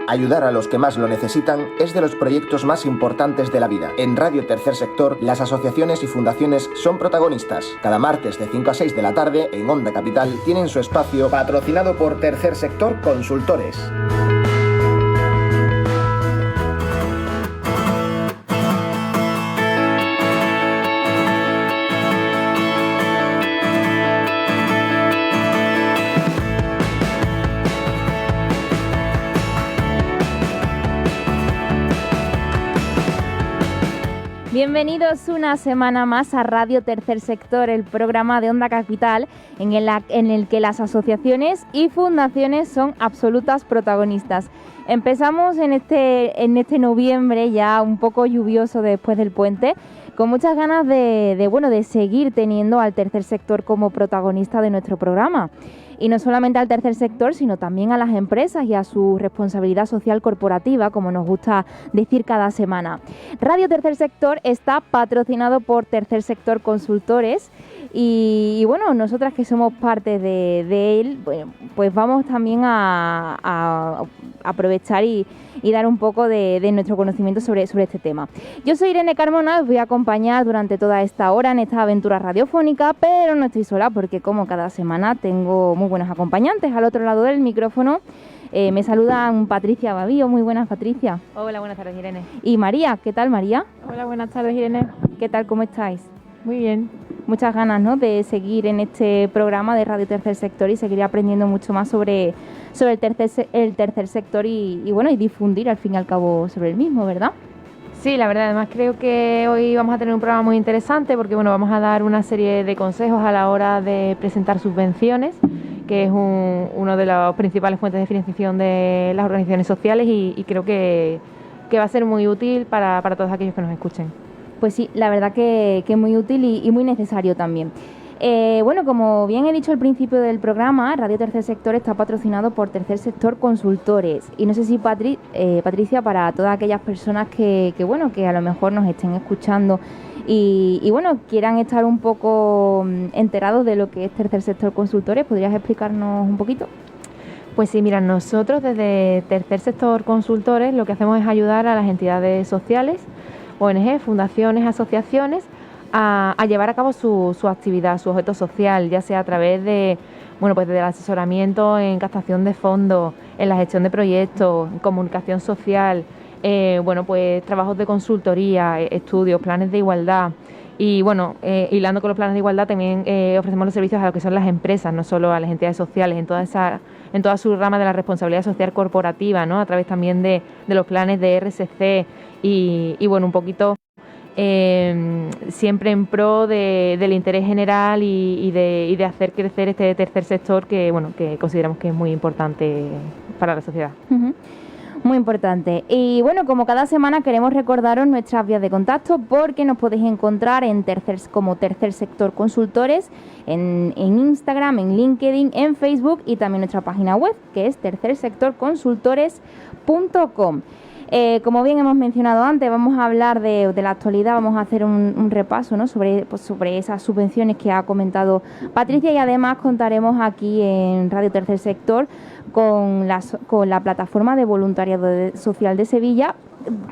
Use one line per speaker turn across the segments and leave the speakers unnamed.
Ayudar a los que más lo necesitan es de los proyectos más importantes de la vida. En Radio Tercer Sector, las asociaciones y fundaciones son protagonistas. Cada martes de 5 a 6 de la tarde, en Onda Capital, tienen su espacio patrocinado por Tercer Sector Consultores.
Bienvenidos una semana más a Radio Tercer Sector, el programa de Onda Capital en el que las asociaciones y fundaciones son absolutas protagonistas. Empezamos en este noviembre ya un poco lluvioso después del puente, con muchas ganas de seguir teniendo al tercer sector como protagonista de nuestro programa. Y no solamente al tercer sector, sino también a las empresas y a su responsabilidad social corporativa, como nos gusta decir cada semana. Radio Tercer Sector está patrocinado por Tercer Sector Consultores y bueno, nosotras que somos parte de él, bueno, pues vamos también a aprovechar y dar un poco de nuestro conocimiento sobre este tema. Yo soy Irene Carmona, os voy a acompañar durante toda esta hora en esta aventura radiofónica, pero no estoy sola porque como cada semana tengo muy buenos acompañantes. Al otro lado del micrófono me saludan Patricia Babío. Muy buenas, Patricia.
Hola, buenas tardes, Irene.
Y María, ¿qué tal, María?
Hola, buenas tardes, Irene.
¿Qué tal, cómo estáis?
Muy bien.
Muchas ganas, ¿no?, de seguir en este programa de Radio Tercer Sector y seguir aprendiendo mucho más sobre el tercer sector y difundir al fin y al cabo sobre el mismo, ¿verdad?
Sí, la verdad, además creo que hoy vamos a tener un programa muy interesante porque vamos a dar una serie de consejos a la hora de presentar subvenciones, que es una de las principales fuentes de financiación de las organizaciones sociales y creo que va a ser muy útil para todos aquellos que nos escuchen.
Pues sí, la verdad que es muy útil y muy necesario también. Como bien he dicho al principio del programa, Radio Tercer Sector está patrocinado por Tercer Sector Consultores. Y no sé si Patricia, para todas aquellas personas que a lo mejor nos estén escuchando y quieran estar un poco enterados de lo que es Tercer Sector Consultores, ¿podrías explicarnos un poquito?
Pues sí, mira, nosotros desde Tercer Sector Consultores lo que hacemos es ayudar a las entidades sociales, ONG, fundaciones, asociaciones, a llevar a cabo su actividad, su objeto social, ya sea a través de, del asesoramiento en captación de fondos, en la gestión de proyectos, en comunicación social, trabajos de consultoría, estudios, planes de igualdad. Y hilando con los planes de igualdad también ofrecemos los servicios a lo que son las empresas, no solo a las entidades sociales, en toda su rama de la responsabilidad social corporativa, ¿no?, a través también de los planes de RSC y un poquito siempre en pro del interés general y de hacer crecer este tercer sector que consideramos que es muy importante para la sociedad.
Uh-huh. Muy importante. Y como cada semana queremos recordaros nuestras vías de contacto porque nos podéis encontrar como Tercer Sector Consultores en Instagram, en LinkedIn, en Facebook y también nuestra página web que es tercersectorconsultores.com. Como bien hemos mencionado antes, vamos a hablar de la actualidad, vamos a hacer un repaso, ¿no?, sobre esas subvenciones que ha comentado Patricia y además contaremos aquí en Radio Tercer Sector con la plataforma de voluntariado social de Sevilla,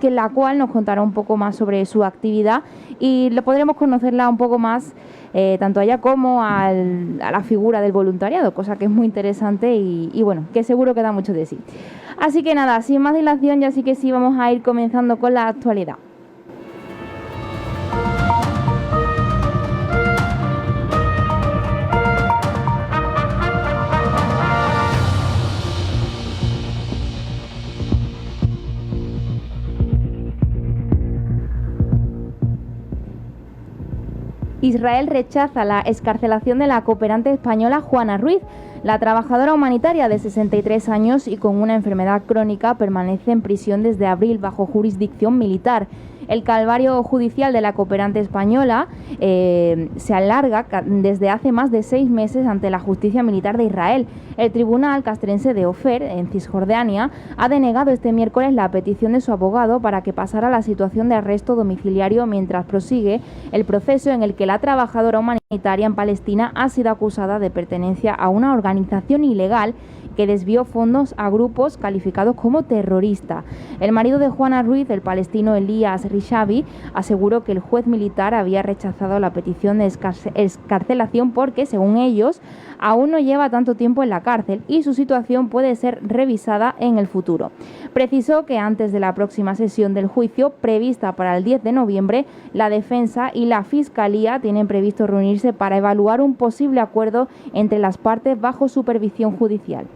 que la cual nos contará un poco más sobre su actividad y podremos conocerla un poco más tanto a ella como a la figura del voluntariado, cosa que es muy interesante y que seguro que da mucho de sí. Así que nada, sin más dilación, ya sí que sí vamos a ir comenzando con la actualidad. Israel rechaza la excarcelación de la cooperante española Juana Ruiz. La trabajadora humanitaria de 63 años y con una enfermedad crónica permanece en prisión desde abril bajo jurisdicción militar. El calvario judicial de la cooperante española se alarga desde hace más de 6 meses ante la justicia militar de Israel. El tribunal castrense de Ofer, en Cisjordania, ha denegado este miércoles la petición de su abogado para que pasara la situación de arresto domiciliario mientras prosigue el proceso en el que la trabajadora humanitaria en Palestina ha sido acusada de pertenencia a una organización ilegal que desvió fondos a grupos calificados como terroristas. El marido de Juana Ruiz, el palestino Elías Rishavi, aseguró que el juez militar había rechazado la petición de excarcelación porque, según ellos, aún no lleva tanto tiempo en la cárcel y su situación puede ser revisada en el futuro. Precisó que antes de la próxima sesión del juicio, prevista para el 10 de noviembre, la defensa y la Fiscalía tienen previsto reunirse para evaluar un posible acuerdo entre las partes bajo supervisión judicial.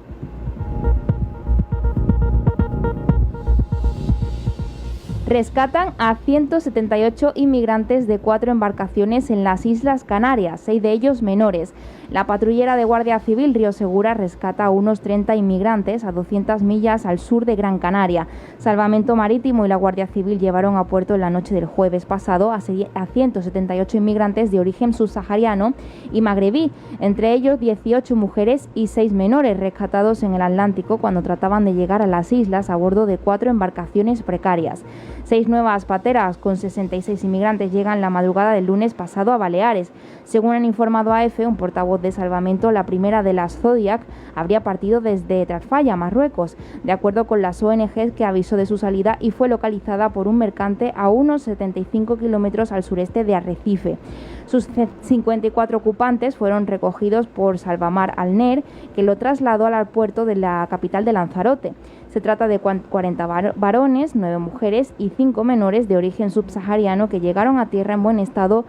Rescatan a 178 inmigrantes de 4 embarcaciones en las Islas Canarias, 6 de ellos menores. La patrullera de Guardia Civil Río Segura rescata a unos 30 inmigrantes a 200 millas al sur de Gran Canaria. Salvamento Marítimo y la Guardia Civil llevaron a puerto en la noche del jueves pasado a 178 inmigrantes de origen subsahariano y magrebí, entre ellos 18 mujeres y 6 menores rescatados en el Atlántico cuando trataban de llegar a las islas a bordo de 4 embarcaciones precarias. 6 nuevas pateras con 66 inmigrantes llegan la madrugada del lunes pasado a Baleares. Según han informado a EFE, un portavoz de salvamento, la primera de las Zodiac habría partido desde Trafalla, Marruecos, de acuerdo con las ONGs, que avisó de su salida y fue localizada por un mercante a unos 75 kilómetros al sureste de Arrecife. Sus 54 ocupantes fueron recogidos por Salvamar Alner, que lo trasladó al puerto de la capital de Lanzarote. Se trata de 40 varones, 9 mujeres y 5 menores de origen subsahariano que llegaron a tierra en buen estado,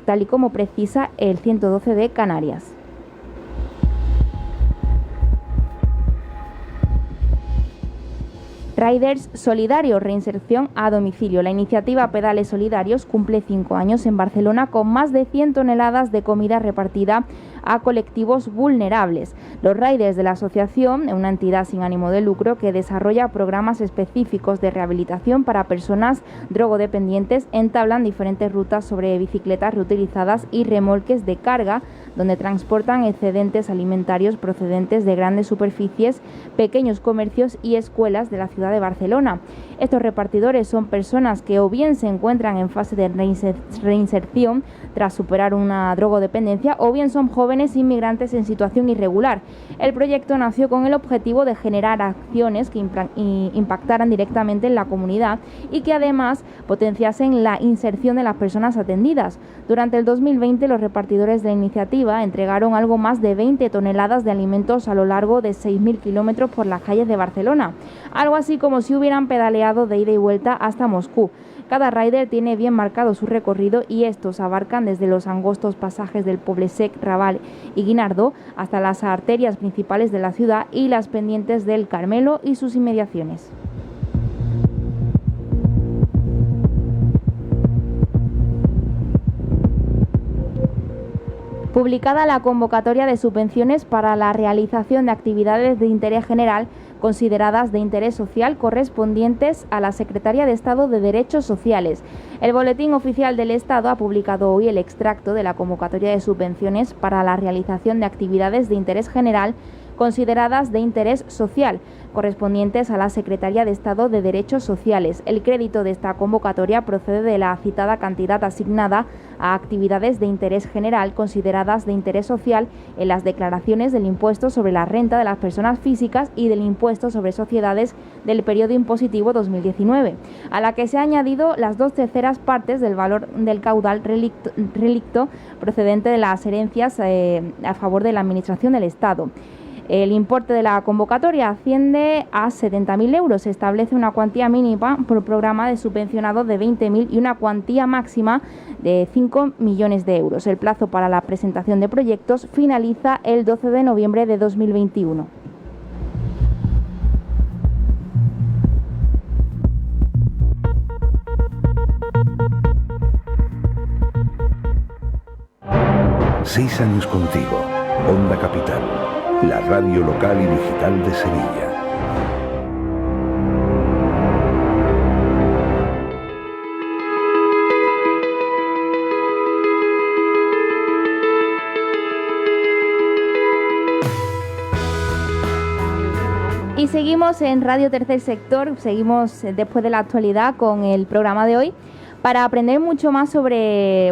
tal y como precisa el 112 de Canarias. Riders Solidarios, reinserción a domicilio. La iniciativa Pedales Solidarios cumple 5 años en Barcelona con más de 100 toneladas de comida repartida a colectivos vulnerables. Los riders de la asociación, una entidad sin ánimo de lucro que desarrolla programas específicos de rehabilitación para personas drogodependientes, entablan diferentes rutas sobre bicicletas reutilizadas y remolques de carga, donde transportan excedentes alimentarios procedentes de grandes superficies, pequeños comercios y escuelas de la ciudad de Barcelona. Estos repartidores son personas que o bien se encuentran en fase de reinserción tras superar una drogodependencia, o bien son jóvenes inmigrantes en situación irregular. El proyecto nació con el objetivo de generar acciones que impactaran directamente en la comunidad y que además potenciasen la inserción de las personas atendidas. Durante el 2020, los repartidores de la iniciativa entregaron algo más de 20 toneladas de alimentos a lo largo de 6.000 kilómetros por las calles de Barcelona, algo así como si hubieran pedaleado de ida y vuelta hasta Moscú. Cada rider tiene bien marcado su recorrido y estos abarcan desde los angostos pasajes del Poble-sec, Raval y Guinardó hasta las arterias principales de la ciudad y las pendientes del Carmelo y sus inmediaciones. Publicada la convocatoria de subvenciones para la realización de actividades de interés general consideradas de interés social correspondientes a la Secretaría de Estado de Derechos Sociales. El Boletín Oficial del Estado ha publicado hoy el extracto de la convocatoria de subvenciones para la realización de actividades de interés general consideradas de interés social, correspondientes a la Secretaría de Estado de Derechos Sociales. El crédito de esta convocatoria procede de la citada cantidad asignada a actividades de interés general consideradas de interés social en las declaraciones del impuesto sobre la renta de las personas físicas y del impuesto sobre sociedades del periodo impositivo 2019, a la que se ha añadido las 2/3 partes del valor del caudal relicto procedente de las herencias a favor de la Administración del Estado. El importe de la convocatoria asciende a 70.000 euros. Se establece una cuantía mínima por programa de subvencionado de 20.000 y una cuantía máxima de 5 millones de euros. El plazo para la presentación de proyectos finaliza el 12 de noviembre de 2021.
Seis años contigo, Onda Capital, la radio local y digital de Sevilla.
Y seguimos en Radio Tercer Sector, seguimos después de la actualidad con el programa de hoy, para aprender mucho más sobre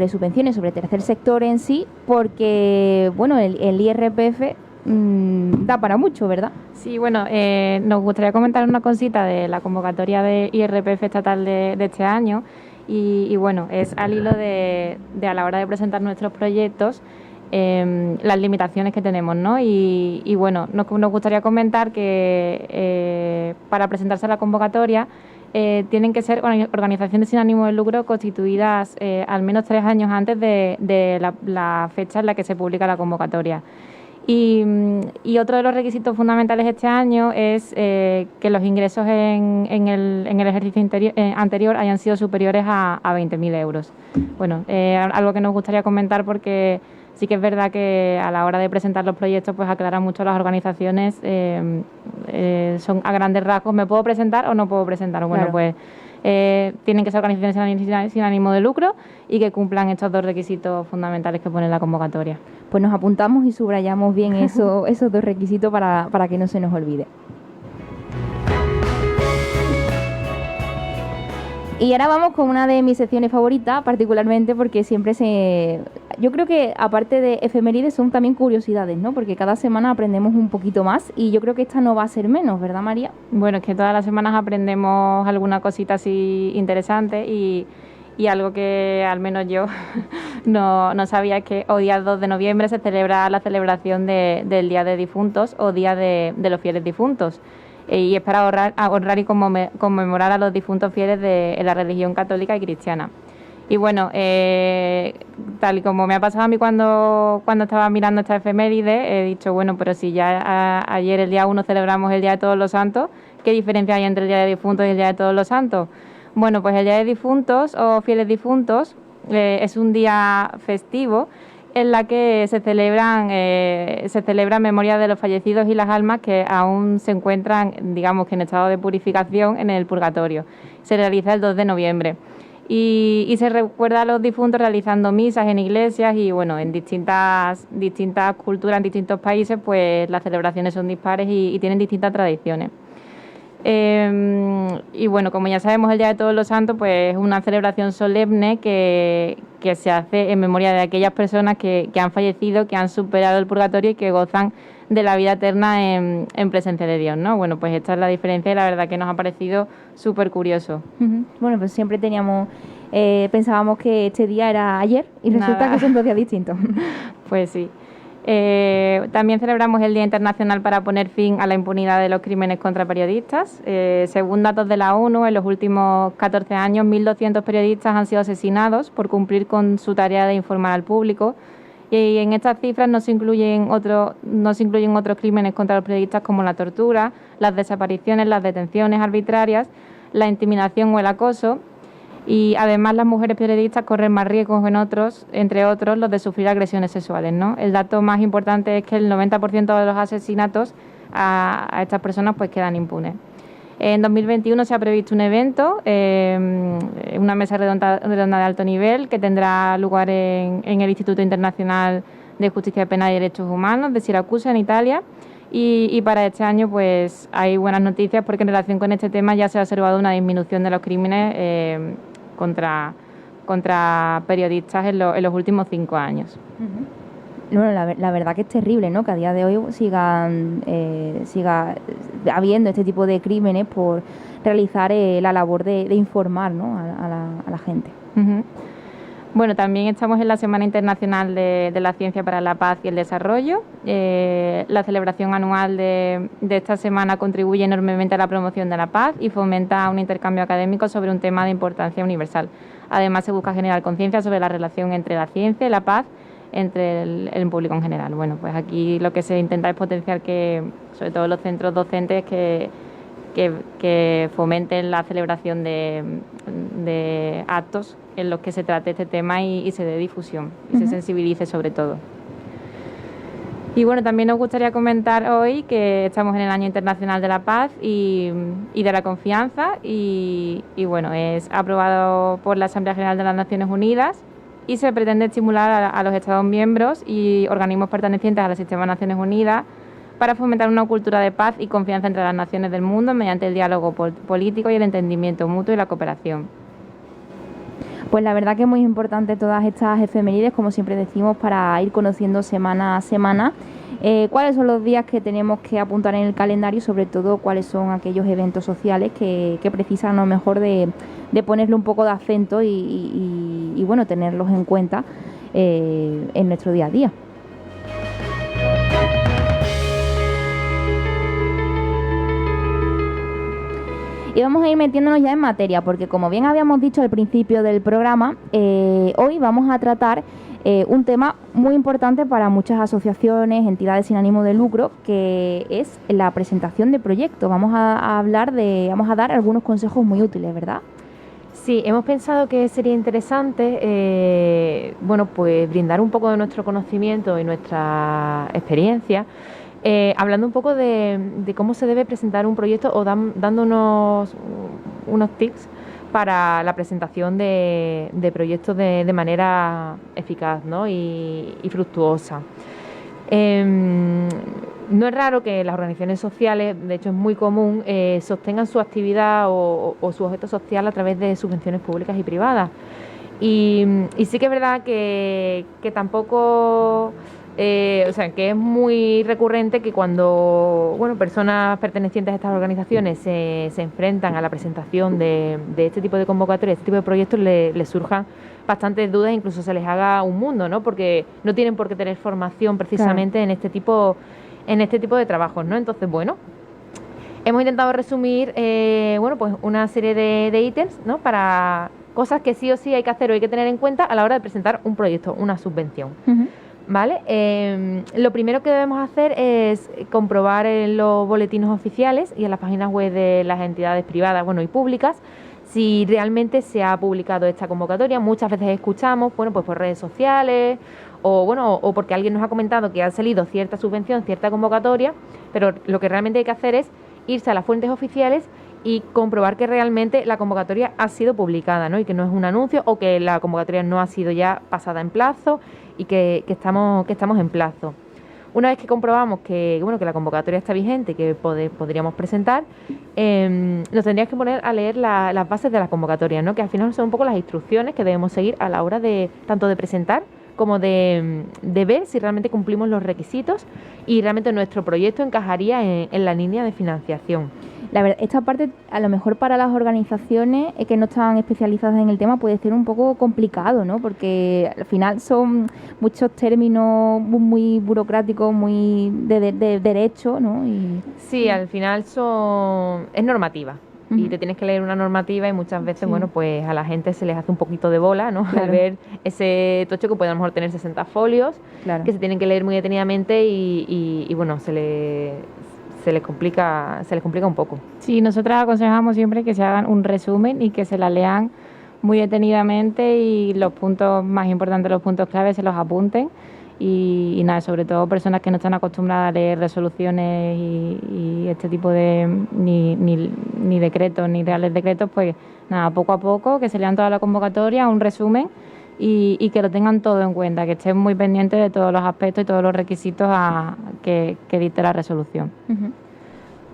subvenciones, sobre tercer sector en sí, porque el IRPF da para mucho, ¿verdad?
Sí, bueno, nos gustaría comentar una cosita de la convocatoria de IRPF estatal de este año y bueno, es al hilo de a la hora de presentar nuestros proyectos, las limitaciones que tenemos, ¿no? Y bueno, nos gustaría comentar que para presentarse a la convocatoria tienen que ser organizaciones sin ánimo de lucro constituidas al menos 3 años antes de la fecha en la que se publica la convocatoria. Y otro de los requisitos fundamentales este año es que los ingresos en el ejercicio anterior hayan sido superiores a 20.000 euros. Bueno, algo que nos gustaría comentar porque sí que es verdad que a la hora de presentar los proyectos pues aclaran mucho las organizaciones, son a grandes rasgos, ¿me puedo presentar o no puedo presentar? Bueno, claro. Pues tienen que ser organizaciones sin ánimo de lucro y que cumplan estos 2 requisitos fundamentales que pone la convocatoria.
Pues nos apuntamos y subrayamos bien esos 2 requisitos para que no se nos olvide. Y ahora vamos con una de mis secciones favoritas, particularmente porque yo creo que aparte de efemérides son también curiosidades, ¿no? Porque cada semana aprendemos un poquito más y yo creo que esta no va a ser menos, ¿verdad, María?
Bueno, es que todas las semanas aprendemos alguna cosita así interesante y algo que al menos yo no sabía es que hoy día 2 de noviembre se celebra la celebración del Día de Difuntos o Día de los Fieles Difuntos. Y es para honrar y conmemorar a los difuntos fieles de la religión católica y cristiana. Y bueno, tal y como me ha pasado a mí cuando estaba mirando esta efeméride, he dicho, bueno, pero si ya ayer el día 1 celebramos el Día de Todos los Santos, ¿qué diferencia hay entre el Día de Difuntos y el Día de Todos los Santos? Bueno, pues el Día de Difuntos o Fieles Difuntos es un día festivo en la que se celebra en memoria de los fallecidos y las almas que aún se encuentran, digamos que en estado de purificación en el purgatorio. Se realiza el 2 de noviembre y se recuerda a los difuntos realizando misas en iglesias y bueno, en distintas culturas, en distintos países, pues las celebraciones son dispares y tienen distintas tradiciones. Y bueno, como ya sabemos, el Día de Todos los Santos pues es una celebración solemne que se hace en memoria de aquellas personas que han fallecido, que han superado el purgatorio y que gozan de la vida eterna en presencia de Dios, ¿no? Bueno, pues esta es la diferencia y la verdad que nos ha parecido súper curioso.
Bueno, pues siempre pensábamos que este día era ayer y resulta que son 2 días distintos.
Pues sí. También celebramos el Día Internacional para poner fin a la impunidad de los crímenes contra periodistas. Según datos de la ONU, en los últimos 14 años, 1.200 periodistas han sido asesinados por cumplir con su tarea de informar al público. Y en estas cifras no se incluyen otros crímenes contra los periodistas como la tortura, las desapariciones, las detenciones arbitrarias, la intimidación o el acoso. Y además las mujeres periodistas corren más riesgos entre otros, los de sufrir agresiones sexuales, ¿no? El dato más importante es que el 90% de los asesinatos a estas personas pues quedan impunes. En 2021 se ha previsto un evento, una mesa redonda de alto nivel que tendrá lugar en el Instituto Internacional de Justicia Penal y Derechos Humanos de Siracusa, en Italia. Y para este año pues hay buenas noticias porque en relación con este tema ya se ha observado una disminución de los crímenes contra periodistas en los últimos 5 años.
Bueno, la verdad que es terrible, ¿no? Que a día de hoy siga habiendo este tipo de crímenes por realizar la labor de informar, ¿no? a la gente.
Bueno, también estamos en la Semana Internacional de la Ciencia para la Paz y el Desarrollo. La celebración anual de esta semana contribuye enormemente a la promoción de la paz y fomenta un intercambio académico sobre un tema de importancia universal. Además, se busca generar conciencia sobre la relación entre la ciencia y la paz entre el público en general. Bueno, pues aquí lo que se intenta es potenciar que, sobre todo los centros docentes, que fomenten la celebración de actos en los que se trate este tema y se dé difusión y se sensibilice sobre todo. Y bueno, también nos gustaría comentar hoy que estamos en el Año Internacional de la Paz y de la Confianza y bueno, es aprobado por la Asamblea General de las Naciones Unidas y se pretende estimular a los Estados miembros y organismos pertenecientes al sistema de Naciones Unidas para fomentar una cultura de paz y confianza entre las naciones del mundo mediante el diálogo político y el entendimiento mutuo y la cooperación.
Pues la verdad que es muy importante todas estas efemérides, como siempre decimos, para ir conociendo semana a semana cuáles son los días que tenemos que apuntar en el calendario y sobre todo cuáles son aquellos eventos sociales que precisan a lo mejor de ponerle un poco de acento y bueno, tenerlos en cuenta en nuestro día a día. Y vamos a ir metiéndonos ya en materia, porque como bien habíamos dicho al principio del programa, hoy vamos a tratar un tema muy importante para muchas asociaciones, entidades sin ánimo de lucro, que es la presentación de proyectos. Vamos a dar algunos consejos muy útiles, ¿verdad?
Sí, hemos pensado que sería interesante, pues brindar un poco de nuestro conocimiento y nuestra experiencia, hablando un poco de cómo se debe presentar un proyecto o dando unos tips para la presentación de proyectos de manera eficaz, ¿no? y fructuosa. No es raro que las organizaciones sociales, de hecho es muy común, sostengan su actividad o su objeto social a través de subvenciones públicas y privadas. Y sí que es verdad que tampoco... que es muy recurrente que cuando personas pertenecientes a estas organizaciones se enfrentan a la presentación de este tipo de convocatorias, este tipo de proyectos, les surjan bastantes dudas, incluso se les haga un mundo, ¿no? Porque no tienen por qué tener formación precisamente en este tipo de trabajos, ¿no? Entonces, hemos intentado resumir una serie de ítems, ¿no? Para cosas que sí o sí hay que hacer o hay que tener en cuenta a la hora de presentar un proyecto, una subvención. Uh-huh. ¿Vale? Lo primero que debemos hacer es comprobar en los boletines oficiales y en las páginas web de las entidades privadas y públicas si realmente se ha publicado esta convocatoria. Muchas veces escuchamos, pues por redes sociales o porque alguien nos ha comentado que ha salido cierta subvención, cierta convocatoria, pero lo que realmente hay que hacer es irse a las fuentes oficiales y comprobar que realmente la convocatoria ha sido publicada, ¿no? Y que no es un anuncio o que la convocatoria no ha sido ya pasada en plazo y que estamos en plazo. Una vez que comprobamos que la convocatoria está vigente y que podríamos presentar, nos tendríamos que poner a leer las bases de la convocatoria, ¿no? Que al final son un poco las instrucciones que debemos seguir a la hora de tanto de presentar como de ver si realmente cumplimos los requisitos y realmente nuestro proyecto encajaría en la línea de financiación.
La verdad, esta parte a lo mejor para las organizaciones que no están especializadas en el tema puede ser un poco complicado, ¿no? Porque al final son muchos términos muy burocráticos, muy de derecho, ¿no?
Sí, al final es normativa. Uh-huh. Y te tienes que leer una normativa y muchas veces, pues a la gente se les hace un poquito de bola, ¿no? Claro. Al ver ese tocho que puede a lo mejor tener 60 folios, claro, que se tienen que leer muy detenidamente y se les complica un poco.
Sí, nosotras aconsejamos siempre que se hagan un resumen y que se la lean muy detenidamente y los puntos más importantes, los puntos claves, se los apunten y nada, sobre todo personas que no están acostumbradas a leer resoluciones y este tipo de ni decretos ni reales decretos, pues nada, poco a poco que se lean toda la convocatoria, un resumen y que lo tengan todo en cuenta, que estén muy pendientes de todos los aspectos y todos los requisitos que dicte la resolución.
Uh-huh.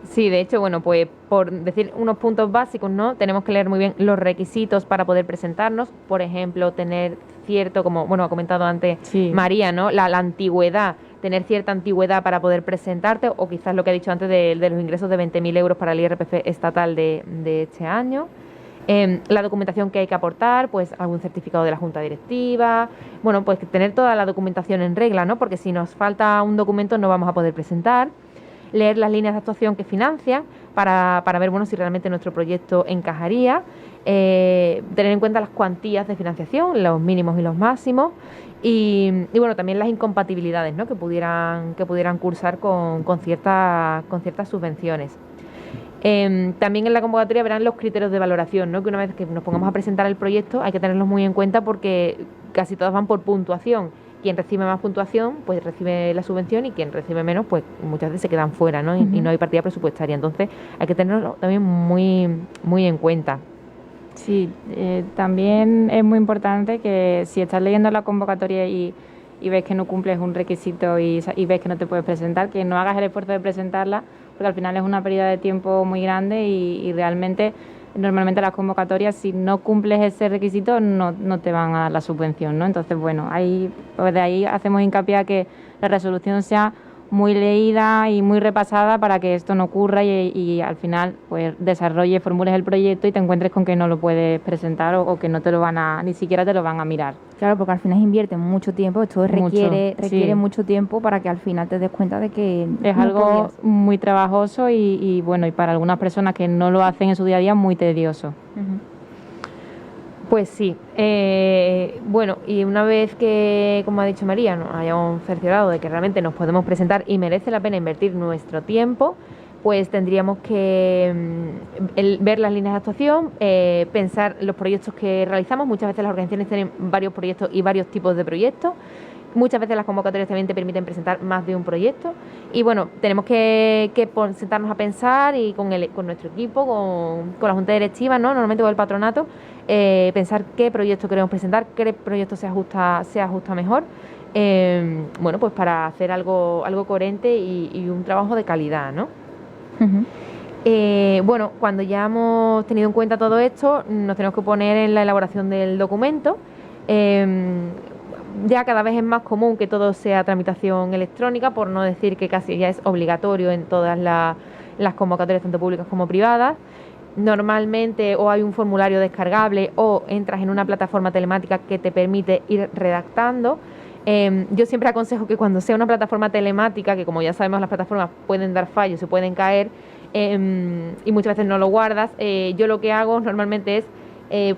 Sí, de hecho, pues por decir unos puntos básicos, ¿no? Tenemos que leer muy bien los requisitos para poder presentarnos, por ejemplo, tener cierto, como ha comentado antes María, ¿no? La antigüedad, tener cierta antigüedad para poder presentarte, o quizás lo que ha dicho antes de los ingresos de 20.000 euros para el IRPF estatal de este año. La documentación que hay que aportar, pues algún certificado de la Junta Directiva, pues tener toda la documentación en regla, ¿no? Porque si nos falta un documento no vamos a poder presentar. Leer las líneas de actuación que financian para ver si realmente nuestro proyecto encajaría, tener en cuenta las cuantías de financiación, los mínimos y los máximos y también las incompatibilidades, ¿no? que pudieran cursar con ciertas subvenciones. También en la convocatoria verán los criterios de valoración, ¿no? Que una vez que nos pongamos a presentar el proyecto hay que tenerlos muy en cuenta porque casi todas van por puntuación. Quien recibe más puntuación pues recibe la subvención y quien recibe menos pues muchas veces se quedan fuera, ¿no? Uh-huh. Y no hay partida presupuestaria, entonces hay que tenerlo también muy, muy en cuenta.
Sí, también es muy importante que si estás leyendo la convocatoria y ves que no cumples un requisito y ves que no te puedes presentar, que no hagas el esfuerzo de presentarla, porque al final es una pérdida de tiempo muy grande y realmente normalmente las convocatorias, si no cumples ese requisito, no te van a dar la subvención, ¿no? Entonces, de ahí hacemos hincapié a que la resolución sea muy leída y muy repasada para que esto no ocurra y al final pues formules el proyecto y te encuentres con que no lo puedes presentar o que no te lo ni siquiera te lo van a mirar.
Claro, porque al final invierten mucho tiempo, esto requiere
sí.
mucho tiempo para que al final te des cuenta de que
es
no
algo
podías.
muy trabajoso y bueno, y para algunas personas que no lo hacen en su día a día, muy tedioso.
Ujú.
Pues sí. Bueno, y una vez que, como ha dicho María, nos hayamos cerciorado de que realmente nos podemos presentar y merece la pena invertir nuestro tiempo, pues tendríamos que ver las líneas de actuación, pensar los proyectos que realizamos. Muchas veces las organizaciones tienen varios proyectos y varios tipos de proyectos. Muchas veces las convocatorias también te permiten presentar más de un proyecto. Y bueno, tenemos que sentarnos a pensar y con nuestro equipo, con la junta directiva, ¿no? Normalmente con el patronato, pensar qué proyecto queremos presentar, qué proyecto se ajusta mejor. Bueno, pues para hacer algo coherente y un trabajo de calidad, ¿no?
Uh-huh.
Bueno, cuando ya hemos tenido en cuenta todo esto, nos tenemos que poner en la elaboración del documento. Ya cada vez es más común que todo sea tramitación electrónica, por no decir que casi ya es obligatorio en todas las convocatorias, tanto públicas como privadas. Normalmente o hay un formulario descargable o entras en una plataforma telemática que te permite ir redactando. Yo siempre aconsejo que cuando sea una plataforma telemática, que como ya sabemos las plataformas pueden dar fallos, se pueden caer y muchas veces no lo guardas, yo lo que hago normalmente es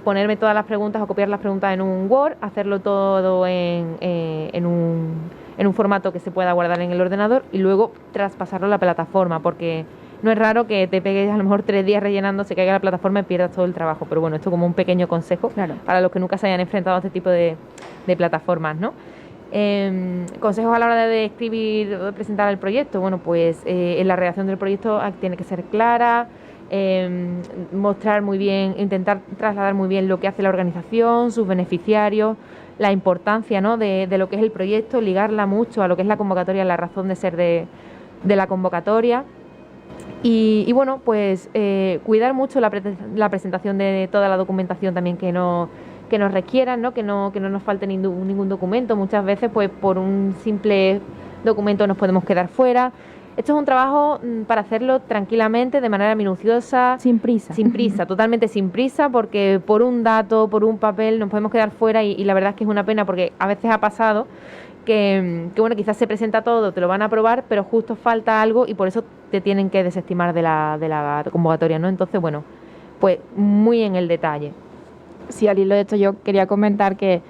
ponerme todas las preguntas o copiar las preguntas en un Word, hacerlo todo en un formato que se pueda guardar en el ordenador y luego traspasarlo a la plataforma, porque no es raro que te pegues a lo mejor 3 días rellenando, se caiga la plataforma y pierdas todo el trabajo. Pero bueno, esto como un pequeño consejo para los que nunca se hayan enfrentado a este tipo de plataformas, ¿no? Consejos a la hora de escribir o de presentar el proyecto. Bueno, pues en la redacción del proyecto tiene que ser clara, mostrar muy bien, intentar trasladar muy bien lo que hace la organización, sus beneficiarios, la importancia, ¿no?, de lo que es el proyecto, ligarla mucho a lo que es la convocatoria, la razón de ser de la convocatoria. Y bueno, pues cuidar mucho la presentación de toda la documentación también que nos requieran, ¿no? Que no nos falte ningún documento. Muchas veces pues por un simple documento nos podemos quedar fuera. Esto es un trabajo para hacerlo tranquilamente, de manera minuciosa.
Sin prisa.
Sin prisa, totalmente sin prisa, porque por un dato, por un papel nos podemos quedar fuera y la verdad es que es una pena, porque a veces ha pasado que bueno, quizás se presenta todo, te lo van a aprobar, pero justo falta algo y por eso te tienen que desestimar de la convocatoria, ¿no? Entonces, bueno, pues muy en el detalle.
Sí, al hilo de esto yo quería comentar que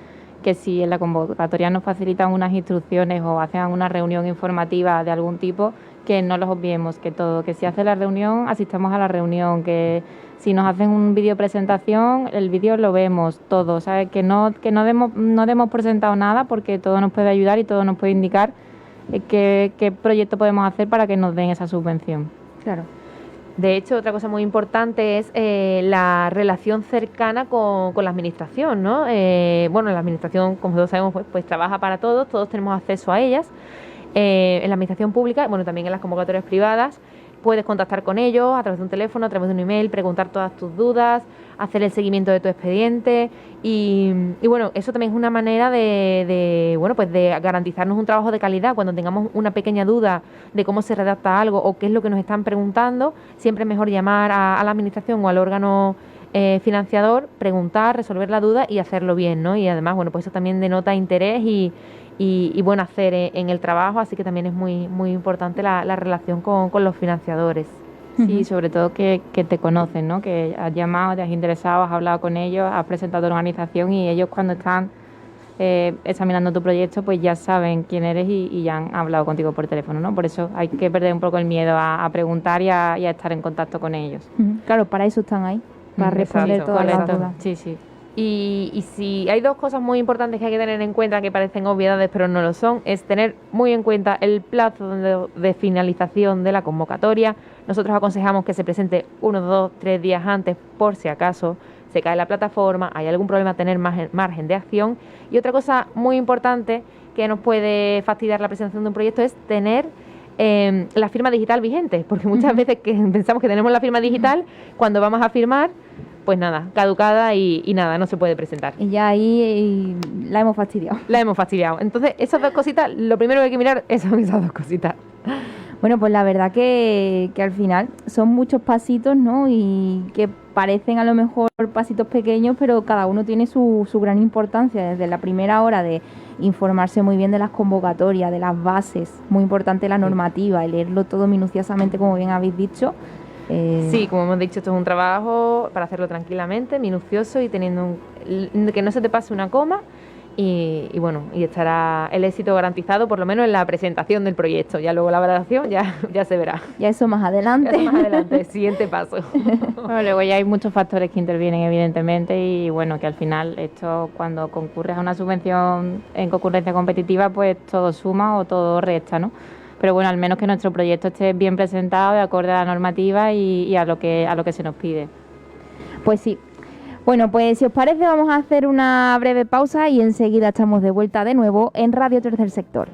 si en la convocatoria nos facilitan unas instrucciones o hacen una reunión informativa de algún tipo, que no los obviemos, que si hace la reunión, asistamos a la reunión, que si nos hacen un vídeo presentación, el vídeo lo vemos todo, ¿sabes? Que no demos por sentado nada, porque todo nos puede ayudar y todo nos puede indicar qué proyecto podemos hacer para que nos den esa subvención.
Claro. De hecho, otra cosa muy importante es la relación cercana con la administración, ¿no? Bueno, la administración, como todos sabemos, pues trabaja para todos tenemos acceso a ellas. En la administración pública, bueno, también en las convocatorias privadas, puedes contactar con ellos a través de un teléfono, a través de un email, preguntar todas tus dudas, hacer el seguimiento de tu expediente y bueno, eso también es una manera de garantizarnos un trabajo de calidad. Cuando tengamos una pequeña duda de cómo se redacta algo o qué es lo que nos están preguntando, siempre es mejor llamar a la administración o al órgano financiador, preguntar, resolver la duda y hacerlo bien, ¿no? Y además, bueno, pues eso también denota interés y buen hacer en el trabajo, así que también es muy, muy importante la relación con los financiadores.
Sí, sobre todo que te conocen, ¿no? Que has llamado, te has interesado, has hablado con ellos, has presentado tu organización y ellos cuando están examinando tu proyecto pues ya saben quién eres y ya han hablado contigo por teléfono, ¿no? Por eso hay que perder un poco el miedo a preguntar y a estar en contacto con ellos.
Claro, para eso están ahí, para responder todas las dudas.
Sí, sí.
Y si hay dos cosas muy importantes que hay que tener en cuenta, que parecen obviedades pero no lo son, es tener muy en cuenta el plazo de finalización de la convocatoria. Nosotros aconsejamos que se presente 1, 2, 3 días antes, por si acaso se cae la plataforma, hay algún problema, tener margen de acción. Y otra cosa muy importante que nos puede fastidiar la presentación de un proyecto es tener la firma digital vigente, porque muchas veces que pensamos que tenemos la firma digital, cuando vamos a firmar, pues nada, caducada y nada, no se puede presentar.
Y ya ahí la hemos fastidiado.
La hemos fastidiado. Entonces, esas dos cositas, lo primero que hay que mirar son esas dos cositas.
Bueno, pues la verdad que al final son muchos pasitos, ¿no? Y que parecen a lo mejor pasitos pequeños, pero cada uno tiene su gran importancia. Desde la primera hora de informarse muy bien de las convocatorias, de las bases, muy importante la normativa, y leerlo todo minuciosamente, como bien habéis dicho.
Sí, como hemos dicho, esto es un trabajo para hacerlo tranquilamente, minucioso y teniendo que no se te pase una coma. Y bueno, y estará el éxito garantizado, por lo menos en la presentación del proyecto. Ya luego la valoración ya se verá.
Ya eso más adelante.
Siguiente paso.
Bueno, luego ya hay muchos factores que intervienen, evidentemente, y bueno, que al final esto, cuando concurres a una subvención en concurrencia competitiva, pues todo suma o todo resta, ¿no? Pero bueno, al menos que nuestro proyecto esté bien presentado, de acorde a la normativa y a lo que se nos pide.
Pues sí. Bueno, pues si os parece vamos a hacer una breve pausa y enseguida estamos de vuelta de nuevo en Radio Tercer Sector.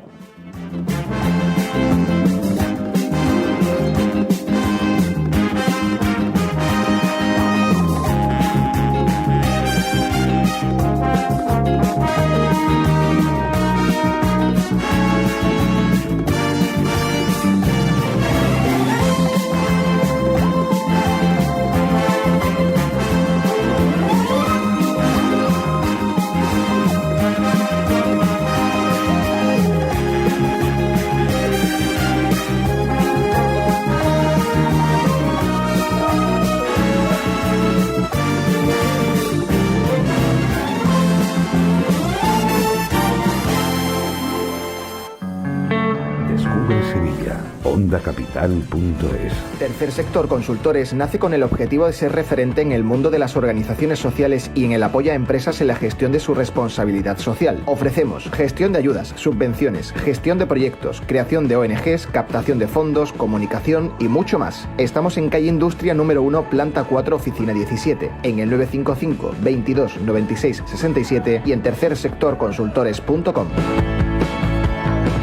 OndaCapital.es.
Tercer Sector Consultores nace con el objetivo de ser referente en el mundo de las organizaciones sociales y en el apoyo a empresas en la gestión de su responsabilidad social. Ofrecemos gestión de ayudas, subvenciones, gestión de proyectos, creación de ONGs, captación de fondos, comunicación y mucho más. Estamos en calle Industria número 1, planta 4, oficina 17, en el 955 22 96 67 y en tercersectorconsultores.com.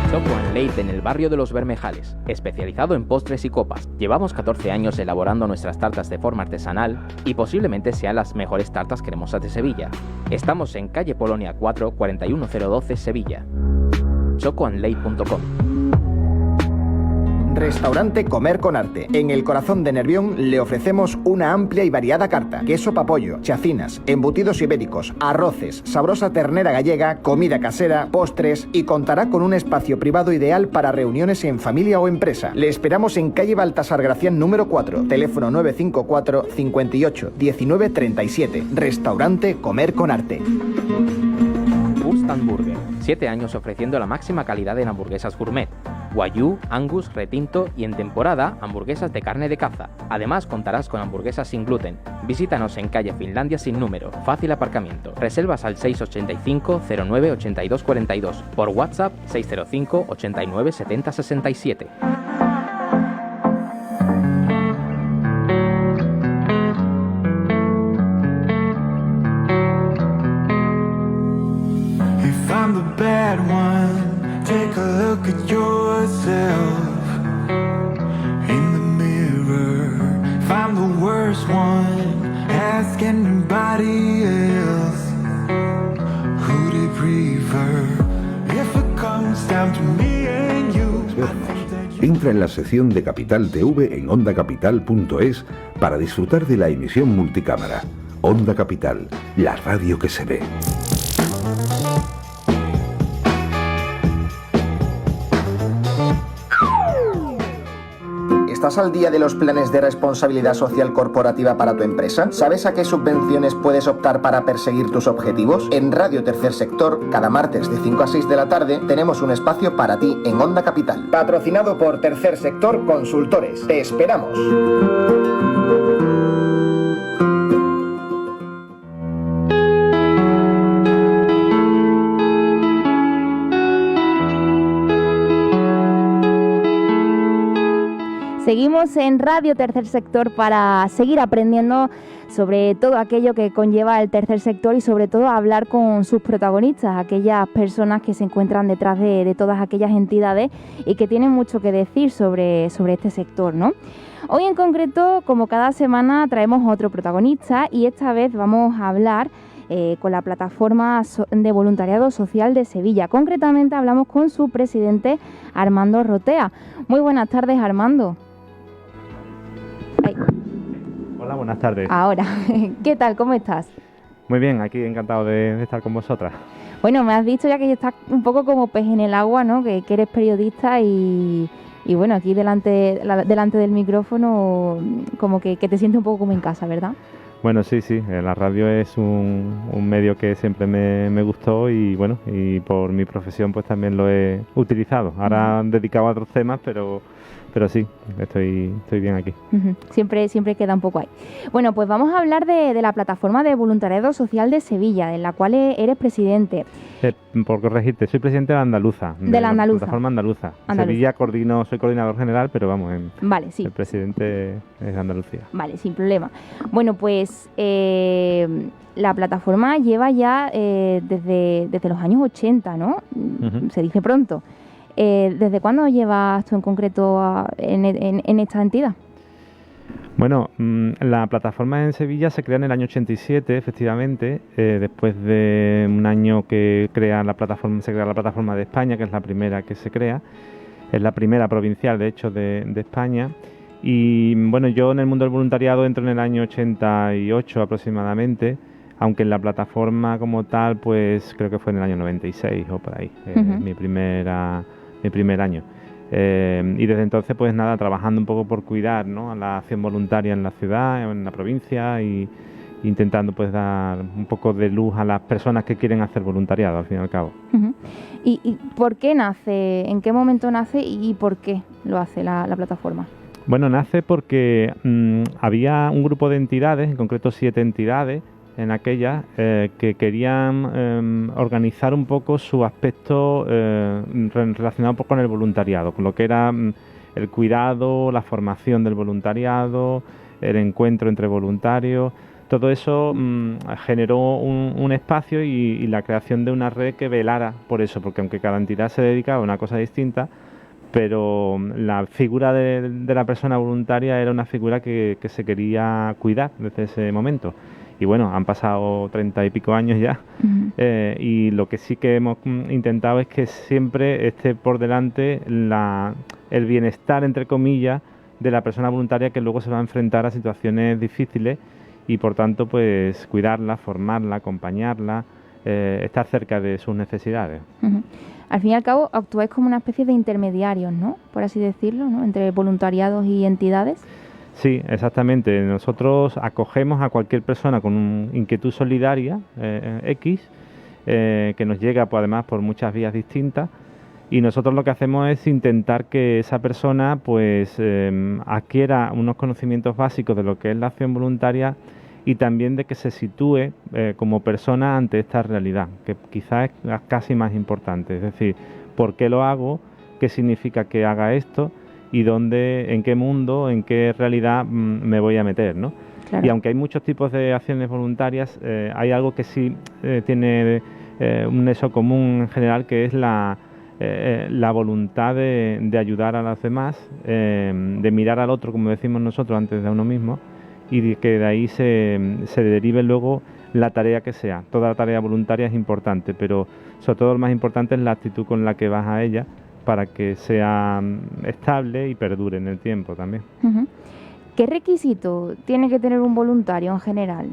Choco & Late en el barrio de Los Bermejales, especializado en postres y copas. Llevamos 14 años elaborando nuestras tartas de forma artesanal y posiblemente sean las mejores tartas cremosas de Sevilla. Estamos en calle Polonia 4, 41012, Sevilla. chocoandlate.com.
Restaurante Comer con Arte. En el corazón de Nervión le ofrecemos una amplia y variada carta: queso papollo, chacinas, embutidos ibéricos, arroces, sabrosa ternera gallega, comida casera, postres, y contará con un espacio privado ideal para reuniones en familia o empresa. Le esperamos en calle Baltasar Gracián número 4, teléfono 954 58 19 37. Restaurante Comer con Arte.
Burger. 7 años ofreciendo la máxima calidad en hamburguesas gourmet. Wagyu, Angus, retinto y en temporada hamburguesas de carne de caza. Además contarás con hamburguesas sin gluten. Visítanos en calle Finlandia sin número, fácil aparcamiento. Reservas al 685 09 82 42. Por WhatsApp 605 89 70 67.
Bad one, take a look at yourself in the mirror. If I'm the worst one, ask anybody else who they prefer. If it comes down to me and you.
Entra en la sección de Capital TV en OndaCapital.es para disfrutar de la emisión multicámara. Onda Capital, la radio que se ve.
¿Estás al día de los planes de responsabilidad social corporativa para tu empresa? ¿Sabes a qué subvenciones puedes optar para perseguir tus objetivos? En Radio Tercer Sector, cada martes de 5 a 6 de la tarde, tenemos un espacio para ti en Onda Capital. Patrocinado por Tercer Sector Consultores. ¡Te esperamos!
Seguimos en Radio Tercer Sector para seguir aprendiendo sobre todo aquello que conlleva el tercer sector y sobre todo hablar con sus protagonistas, aquellas personas que se encuentran detrás de todas aquellas entidades y que tienen mucho que decir sobre este sector, ¿no? Hoy en concreto, como cada semana, traemos otro protagonista y esta vez vamos a hablar con la plataforma de voluntariado social de Sevilla. Concretamente hablamos con su presidente, Armando Rotea. Muy buenas tardes, Armando. Ay.
Hola, buenas tardes.
Ahora, ¿qué tal? ¿Cómo estás?
Muy bien, aquí encantado de estar con vosotras.
Bueno, me has dicho ya que estás un poco como pez en el agua, ¿no? Que eres periodista y bueno, aquí delante del micrófono como que te sientes un poco como en casa, ¿verdad?
Bueno, sí, la radio es un medio que siempre me gustó y bueno, y por mi profesión pues también lo he utilizado. Ahora dedicado a otros temas, pero sí, estoy bien aquí.
Siempre queda un poco ahí. Bueno, pues vamos a hablar de la plataforma de voluntariado social de Sevilla, en la cual eres presidente.
Por corregirte, soy presidente de la Andaluza.
De la Andaluza.
Plataforma Andaluza. Sevilla soy coordinador general, pero vamos,
vale, sí.
El presidente es de Andalucía.
Vale, sin problema. Bueno, pues la plataforma lleva ya desde los años 80, ¿no? Se dice pronto. ¿Desde cuándo llevas tú en concreto en esta entidad?
Bueno, la plataforma en Sevilla se crea en el año 87, efectivamente, después de un año que se crea la plataforma de España, que es la primera que se crea, es la primera provincial, de hecho, de España. Y bueno, yo en el mundo del voluntariado entro en el año 88 aproximadamente, aunque en la plataforma como tal, pues creo que fue en el año 96 o por ahí, mi primer año. Y desde entonces, pues nada, trabajando un poco por cuidar, ¿no?, a la acción voluntaria en la ciudad, en la provincia, y intentando pues dar un poco de luz a las personas que quieren hacer voluntariado, al fin y al cabo.
¿Y por qué nace? ¿En qué momento nace y por qué lo hace la plataforma?
Bueno, nace porque había un grupo de entidades, en concreto 7 entidades, en aquellas que querían organizar un poco su aspecto relacionado con el voluntariado, con lo que era el cuidado, la formación del voluntariado, el encuentro entre voluntarios. Todo eso generó un espacio y la creación de una red que velara por eso, porque aunque cada entidad se dedicaba a una cosa distinta, pero la figura de la persona voluntaria era una figura que se quería cuidar desde ese momento. Y bueno, han pasado 30 y pico años ya, y lo que sí que hemos intentado es que siempre esté por delante el bienestar, entre comillas, de la persona voluntaria que luego se va a enfrentar a situaciones difíciles y por tanto pues cuidarla, formarla, acompañarla, estar cerca de sus necesidades.
Al fin y al cabo actuáis como una especie de intermediarios, ¿no?, por así decirlo, ¿no?, entre voluntariados y entidades.
Sí, exactamente. Nosotros acogemos a cualquier persona con una inquietud solidaria X, que nos llega pues, además por muchas vías distintas, y nosotros lo que hacemos es intentar que esa persona pues adquiera unos conocimientos básicos de lo que es la acción voluntaria y también de que se sitúe como persona ante esta realidad, que quizás es casi más importante. Es decir, ¿por qué lo hago? ¿Qué significa que haga esto? Y en qué mundo, en qué realidad me voy a meter, ¿no? Claro. Y aunque hay muchos tipos de acciones voluntarias, hay algo que sí tiene un nexo común en general, que es la voluntad de ayudar a los demás, de mirar al otro, como decimos nosotros, antes de a uno mismo, y de que de ahí se derive luego la tarea que sea. Toda la tarea voluntaria es importante, pero sobre todo lo más importante es la actitud con la que vas a ella, para que sea estable y perdure en el tiempo también.
¿Qué requisito tiene que tener un voluntario en general?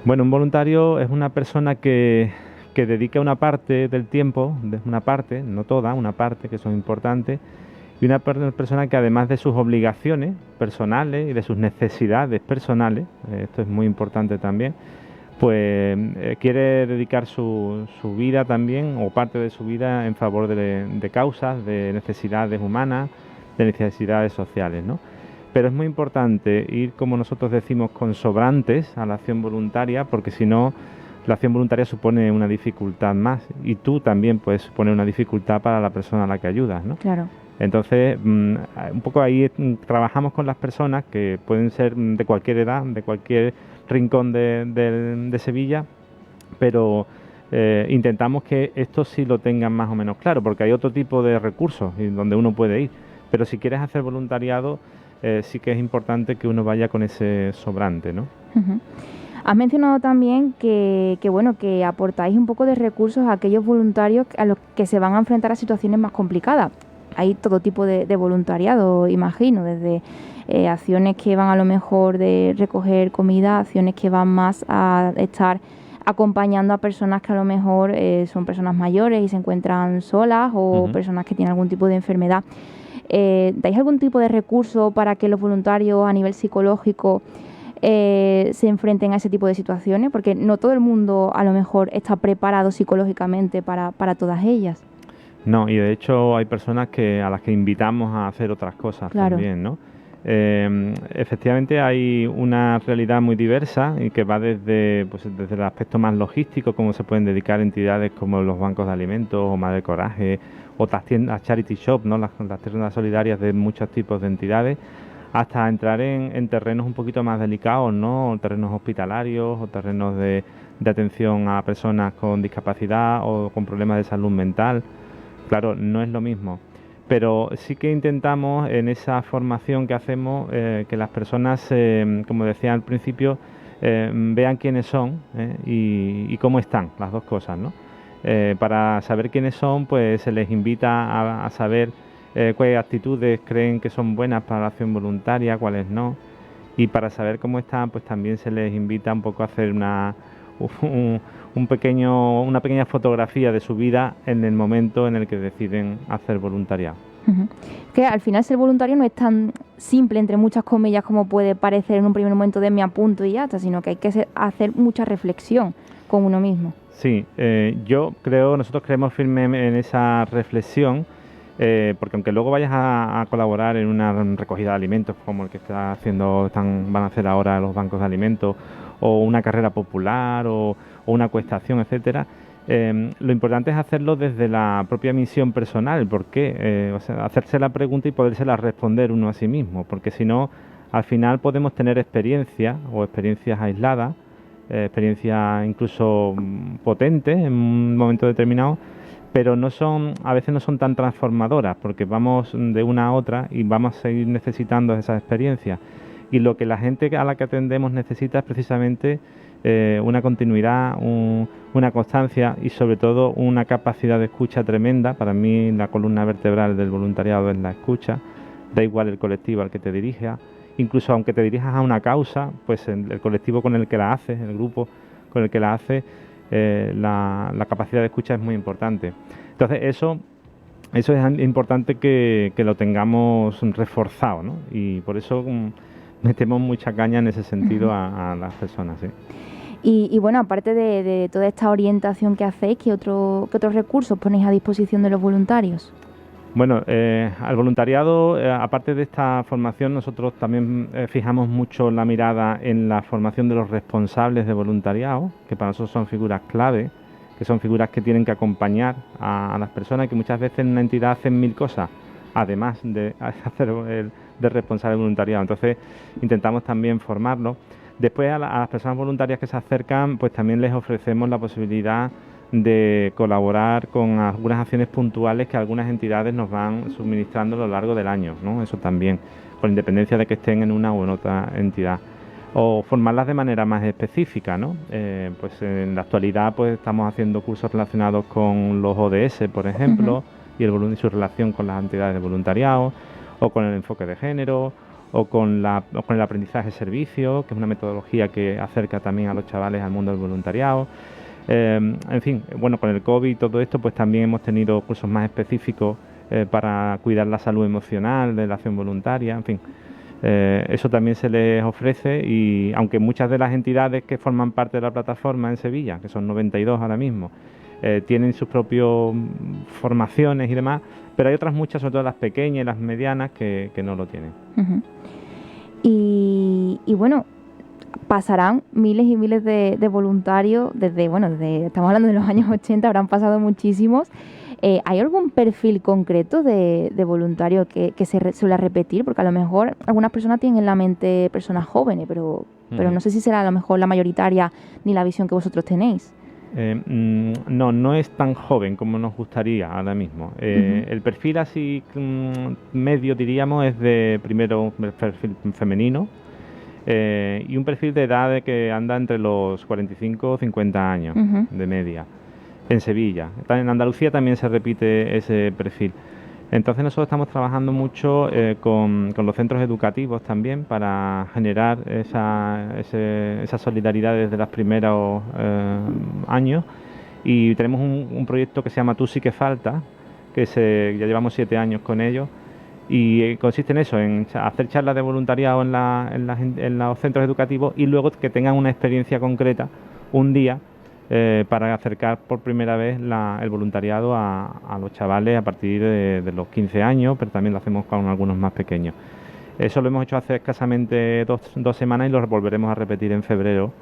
Bueno, un voluntario es una persona que dedica una parte del tiempo, una parte, no toda, una parte que son importantes, y una persona que además de sus obligaciones personales y de sus necesidades personales, esto es muy importante también, pues quiere dedicar su vida también, o parte de su vida, en favor de causas, de necesidades humanas, de necesidades sociales, ¿no? Pero es muy importante ir, como nosotros decimos, con sobrantes a la acción voluntaria, porque si no, la acción voluntaria supone una dificultad más, y tú también puedes suponer una dificultad para la persona a la que ayudas, ¿no?
Claro.
Entonces, un poco ahí trabajamos con las personas, que pueden ser de cualquier edad, de cualquier rincón de Sevilla, pero intentamos que esto sí lo tengan más o menos claro, porque hay otro tipo de recursos donde uno puede ir, pero si quieres hacer voluntariado, sí que es importante que uno vaya con ese sobrante, ¿no?
Has mencionado también que aportáis un poco de recursos a aquellos voluntarios a los que se van a enfrentar a situaciones más complicadas. Hay todo tipo de voluntariado, imagino, desde acciones que van a lo mejor de recoger comida, acciones que van más a estar acompañando a personas que a lo mejor son personas mayores y se encuentran solas o personas que tienen algún tipo de enfermedad. ¿Dais algún tipo de recurso para que los voluntarios a nivel psicológico se enfrenten a ese tipo de situaciones? Porque no todo el mundo a lo mejor está preparado psicológicamente para todas ellas.
No, y de hecho hay personas a las que invitamos a hacer otras cosas también, ¿no? Efectivamente hay una realidad muy diversa y que va desde el aspecto más logístico, cómo se pueden dedicar entidades como los bancos de alimentos o Madre Coraje o las tiendas charity shop, ¿no? Las tiendas solidarias de muchos tipos de entidades, hasta entrar en terrenos un poquito más delicados, ¿no? Terrenos hospitalarios o terrenos de atención a personas con discapacidad o con problemas de salud mental. Claro, no es lo mismo. Pero sí que intentamos en esa formación que hacemos que las personas, como decía al principio, vean quiénes son y cómo están, las dos cosas, ¿no? Para saber quiénes son, pues se les invita a saber cuáles actitudes creen que son buenas para la acción voluntaria, cuáles no. Y para saber cómo están, pues también se les invita un poco a hacer una pequeña fotografía de su vida en el momento en el que deciden hacer voluntariado.
Que al final ser voluntario no es tan simple, entre muchas comillas, como puede parecer en un primer momento de me apunto y ya está, sino que hay que hacer mucha reflexión con uno mismo.
Sí, nosotros creemos firme en esa reflexión, porque aunque luego vayas a colaborar en una recogida de alimentos como el que van a hacer ahora los bancos de alimentos, o una carrera popular o una cuestación, etcétera, lo importante es hacerlo desde la propia misión personal. ¿Por qué? Hacerse la pregunta y podérsela responder uno a sí mismo, porque si no, al final podemos tener experiencias aisladas, experiencias incluso potentes en un momento determinado, pero a veces no son tan transformadoras, porque vamos de una a otra y vamos a seguir necesitando esas experiencias. Y lo que la gente a la que atendemos necesita es precisamente una continuidad, una constancia y sobre todo una capacidad de escucha tremenda. Para mí la columna vertebral del voluntariado es la escucha, da igual el colectivo al que te dirijas, incluso aunque te dirijas a una causa, pues el colectivo con el que la haces, el grupo con el que la haces, la capacidad de escucha es muy importante. Entonces eso es importante que lo tengamos reforzado, ¿no? Y por eso metemos mucha caña en ese sentido a las personas, ¿sí?
Y bueno, aparte de toda esta orientación que hacéis, ¿qué otros recursos ponéis a disposición de los voluntarios?
Bueno, al voluntariado, aparte de esta formación, nosotros también fijamos mucho la mirada en la formación de los responsables de voluntariado, que para nosotros son figuras clave, que son figuras que tienen que acompañar a las personas, que muchas veces en una entidad hacen 1000 cosas, además de hacer de responsable de voluntariado. Entonces intentamos también formarlos. Después a las personas voluntarias que se acercan, pues también les ofrecemos la posibilidad de colaborar con algunas acciones puntuales que algunas entidades nos van suministrando a lo largo del año, ¿no? Eso también, con independencia de que estén en una u en otra entidad. O formarlas de manera más específica, ¿no? Pues en la actualidad pues estamos haciendo cursos relacionados con los ODS, por ejemplo, y su relación con las entidades de voluntariado, o con el enfoque de género, o con el aprendizaje servicio, que es una metodología que acerca también a los chavales al mundo del voluntariado. En fin, bueno, con el COVID y todo esto, pues también hemos tenido cursos más específicos para cuidar la salud emocional de la acción voluntaria, en fin. Eso también se les ofrece, y aunque muchas de las entidades que forman parte de la plataforma en Sevilla, que son 92 ahora mismo, tienen sus propias formaciones y demás, pero hay otras muchas, sobre todo las pequeñas y las medianas, que no lo tienen.
Y bueno, pasarán miles y miles de voluntarios estamos hablando de los años 80, habrán pasado muchísimos. ¿Hay algún perfil concreto de voluntario que se suele repetir? Porque a lo mejor algunas personas tienen en la mente personas jóvenes, pero no sé si será a lo mejor la mayoritaria ni la visión que vosotros tenéis.
No es tan joven como nos gustaría ahora mismo. El perfil así medio, diríamos, es primero un perfil femenino, y un perfil de edad de que anda entre los 45 o 50 años de media, en Sevilla. En Andalucía también se repite ese perfil. Entonces nosotros estamos trabajando mucho con los centros educativos también para generar esa solidaridad desde los primeros años, y tenemos un proyecto que se llama Tú sí que falta, que ya llevamos 7 años con ellos, y consiste en eso, en hacer charlas de voluntariado en los centros educativos y luego que tengan una experiencia concreta un día para acercar por primera vez el voluntariado a los chavales a partir de los 15 años, pero también lo hacemos con algunos más pequeños. Eso lo hemos hecho hace escasamente dos semanas y lo volveremos a repetir en febrero,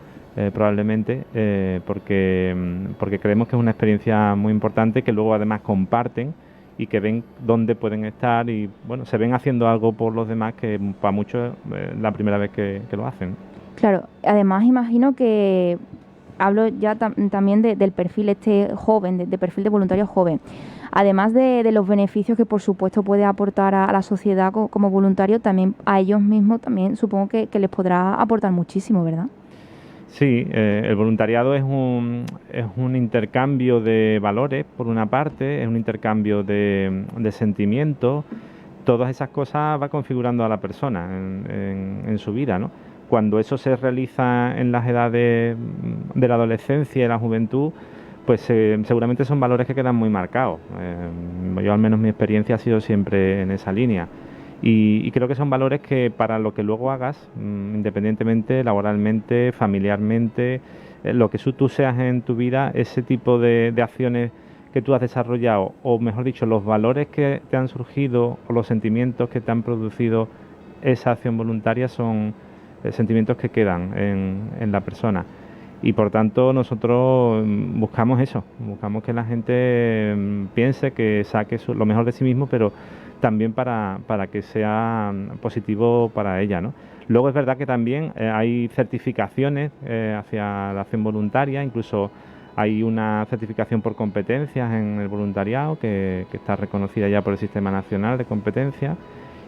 probablemente, porque creemos que es una experiencia muy importante, que luego además comparten y que ven dónde pueden estar y bueno, se ven haciendo algo por los demás, que para muchos es la primera vez que lo hacen.
Claro, además imagino que hablo ya también del perfil joven, de perfil de voluntario joven. Además de los beneficios que por supuesto puede aportar a la sociedad como voluntario, también a ellos mismos también supongo que les podrá aportar muchísimo, ¿verdad?
Sí, el voluntariado es un intercambio de valores, por una parte, es un intercambio de sentimientos. Todas esas cosas va configurando a la persona en su vida, ¿no? Cuando eso se realiza en las edades de la adolescencia y la juventud, pues seguramente son valores que quedan muy marcados. Yo al menos mi experiencia ha sido siempre en esa línea. Y creo que son valores que para lo que luego hagas, independientemente, laboralmente, familiarmente, lo que tú seas en tu vida, ese tipo de acciones que tú has desarrollado, o mejor dicho, los valores que te han surgido o los sentimientos que te han producido esa acción voluntaria son sentimientos que quedan en la persona. Y por tanto nosotros buscamos eso, buscamos que la gente piense, que saque lo mejor de sí mismo, pero también para que sea positivo para ella, ¿no? Luego es verdad que también hay certificaciones hacia la acción voluntaria, incluso hay una certificación por competencias en el voluntariado que está reconocida ya por el Sistema Nacional de Competencias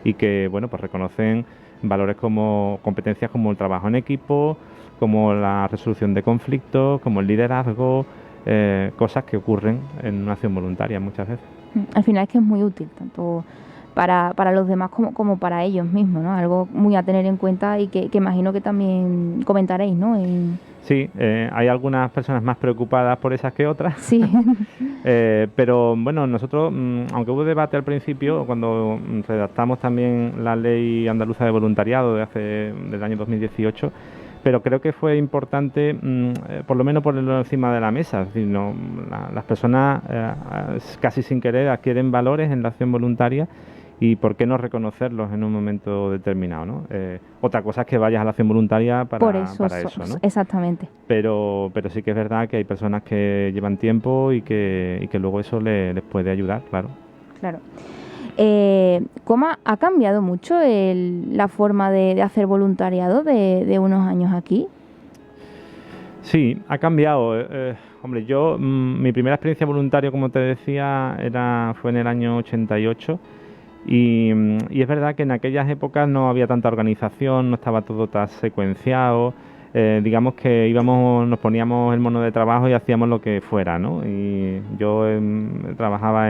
y que, bueno, pues reconocen valores como competencias como el trabajo en equipo, como la resolución de conflictos, como el liderazgo, cosas que ocurren en una acción voluntaria muchas veces.
Al final es que es muy útil, tanto para los demás como para ellos mismos, ¿no? Algo muy a tener en cuenta y que imagino que también comentaréis, ¿no?
Sí, hay algunas personas más preocupadas por esas que otras.
Sí.
Pero bueno, nosotros, aunque hubo debate al principio, cuando redactamos también la Ley Andaluza de Voluntariado del año 2018, pero creo que fue importante, por lo menos ponerlo encima de la mesa. Es decir, las personas casi sin querer adquieren valores en la acción voluntaria y por qué no reconocerlos en un momento determinado, ¿no? Otra cosa es que vayas a la acción voluntaria para eso, ¿no?
Exactamente.
Pero sí que es verdad que hay personas que llevan tiempo y que luego eso les puede ayudar, claro.
Claro. ¿Cómo ha cambiado mucho la forma de hacer voluntariado de unos años aquí?
Sí, ha cambiado. Hombre, mi primera experiencia voluntaria, como te decía, fue en el año 88 y es verdad que en aquellas épocas no había tanta organización, no estaba todo tan secuenciado. Digamos que nos poníamos el mono de trabajo y hacíamos lo que fuera, ¿no? Y yo trabajaba